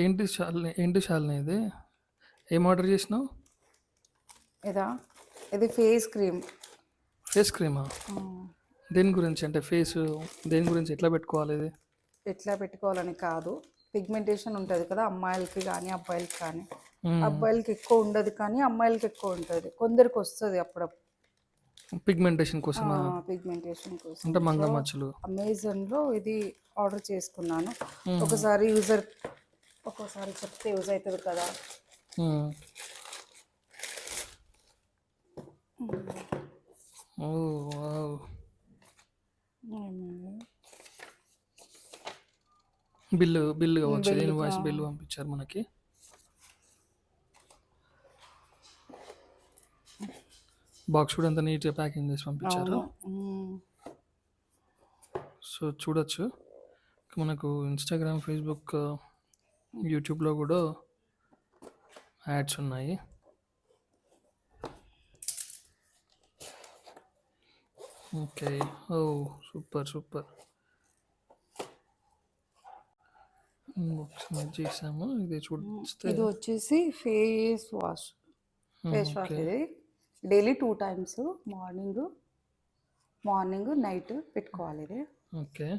ఏంటి శాలిని ఇది? ఏం ఆర్డర్ చేసినావు? ఇదా ఇది ఫేస్ క్రీమ్. ఫేస్ క్రీమా? దేని గురించి అంటే దేని గురించి ఎట్లా పెట్టుకోవాలి ఇది? ఎట్లా పెట్టుకోవాలని కాదు, పిగ్మెంటేషన్ ఉంటుంది కదా అమ్మాయిలకి కానీ అబ్బాయిలకి కానీ. మ్మ్. అబ్బాయిలకి ఎక్కువ ఉండదు కానీ అమ్మాయిలకి ఎక్కువ ఉంటుంది, కొందరికి వస్తుంది అప్పుడప్పుడు పిగ్మెంటేషన్ కోసమా? పిగ్మెంటేషన్ కోసం. అంటే సో మంగమచ్చలు. అమెజాన్లో ఇది ఆర్డర్ చేసుకున్నాను. మ్మ్. ఒక్కోసారి చెప్తే యూజ్ అవుతుంది కదా. మ్మ్. ఓ వావ్. బిల్లు కావచ్చు, బిల్ ఇన్వాయిస్ బిల్లు పంపించారు మనకి. బాక్స్ కూడా అంత నీట్గా ప్యాకింగ్ చేసి పంపించారు. సో చూడొచ్చు మనకు ఇన్స్టాగ్రామ్, ఫేస్బుక్, యూట్యూబ్లో కూడా యాడ్స్ ఉన్నాయి. ఓకే. ఓ సూపర్. ఒకసారి చేసాము. ఇది చూస్తే ఇది వచ్చేసి ఫేస్ వాష్. ఓకే. ఇది డైలీ 2 times, మార్నింగ్ నైట్ పెట్టుకోవాలి ఇది. ఓకే.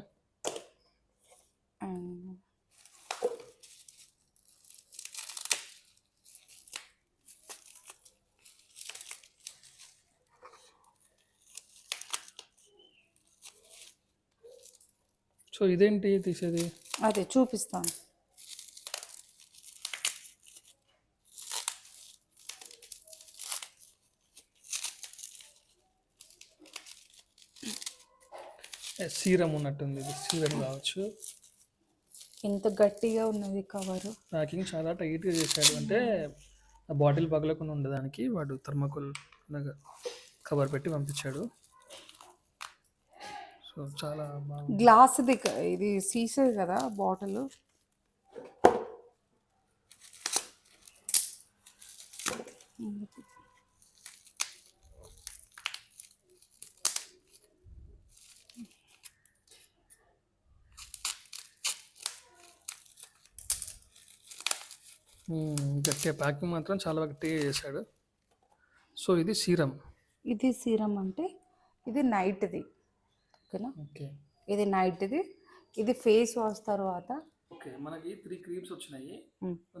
సో ఇదేంటి తీసేది? అదే చూపిస్తాను. సీరం ఉన్నట్టుంది, ఇది సీరం కావచ్చు. ఎంత గట్టిగా ఉన్నది కవర్. ప్యాకింగ్ చాలా టైట్గా చేశాడు, అంటే ఆ బాటిల్ పగలకుండా ఉండడానికి వాడు థర్మాకోల్ కవర్ పెట్టి పంపించాడు. సో చాలా బాగుంది. గ్లాస్ది ఇది సీసే కదా బాటిల్. గట్టిగా ప్యాకింగ్ మాత్రం చాలా గట్టిగా చేశాడు. సో ఇది సీరం. ఇది సీరం అంటే ఇది నైట్ది, ఓకేనా. ఓకే. ఇది నైట్ది. ఇది ఫేస్ వాష్ తర్వాత. ఓకే, మనకి 3 క్రీమ్స్ వచ్చినాయి.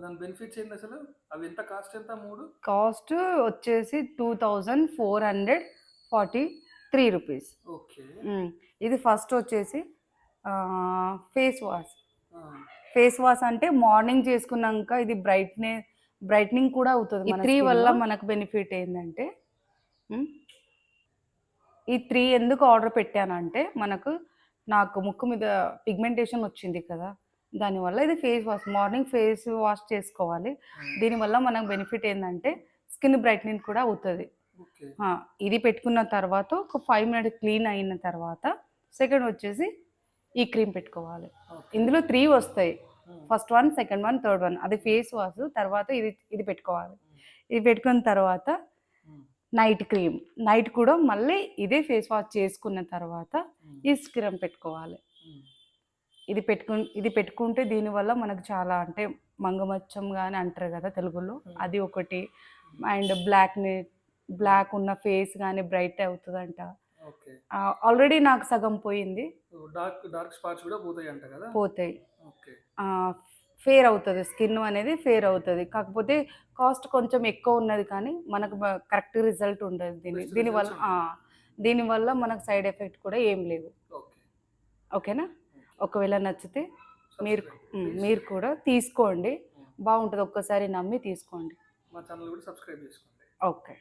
దాని బెనిఫిట్స్ ఏంటి అసలు? అవి ఎంత కాస్ట్? ఎంత 3? కాస్ట్ వచ్చేసి 2443 రూపీస్. ఓకే. ఇది ఫస్ట్ వచ్చేసి ఫేస్ వాష్ అంటే మార్నింగ్ చేసుకున్నాక ఇది బ్రైట్నింగ్ కూడా అవుతుంది. ఈ 3 వల్ల మనకు బెనిఫిట్ ఏంటంటే, ఈ 3 ఎందుకు ఆర్డర్ పెట్టానంటే, నాకు ముక్కు మీద పిగ్మెంటేషన్ వచ్చింది కదా, దానివల్ల ఇది మార్నింగ్ ఫేస్ వాష్ చేసుకోవాలి. దీనివల్ల మనకు బెనిఫిట్ ఏంటంటే స్కిన్ బ్రైట్నింగ్ కూడా అవుతుంది. ఇది పెట్టుకున్న తర్వాత ఒక 5 minutes క్లీన్ అయిన తర్వాత సెకండ్ వచ్చేసి ఈ క్రీమ్ పెట్టుకోవాలి. ఇందులో 3 వస్తాయి, first one, second one, third one. అది ఫేస్ వాష్ తర్వాత ఇది పెట్టుకోవాలి. ఇది పెట్టుకున్న తర్వాత నైట్ క్రీమ్, నైట్ కూడా మళ్ళీ ఇదే ఫేస్ వాష్ చేసుకున్న తర్వాత ఈ స్క్రమ్ పెట్టుకోవాలి. ఇది పెట్టుకుంటే దీనివల్ల మనకు చాలా, అంటే మంగమచ్చం కానీ అంటారు కదా తెలుగులో, అది ఒకటి. అండ్ బ్లాక్ ఉన్న ఫేస్ కానీ బ్రైట్ అవుతుందంట. ఆల్రెడీ నాకు సగం పోయింది. డార్క్ స్పాట్స్ కూడా పోతాయి. ఫేర్ అవుతుంది, స్కిన్ అనేది ఫేర్ అవుతుంది. కాకపోతే కాస్ట్ కొంచెం ఎక్కువ ఉన్నది కానీ మనకు కరెక్ట్ రిజల్ట్ ఉండదు. దీనివల్ల మనకు సైడ్ ఎఫెక్ట్ కూడా ఏం లేవు. ఓకేనా. ఒకవేళ నచ్చితే మీరు కూడా తీసుకోండి, బాగుంటుంది. ఒక్కసారి నమ్మి తీసుకోండి. మా ఛానల్ కూడా సబ్స్క్రైబ్ చేసుకోండి. ఓకే.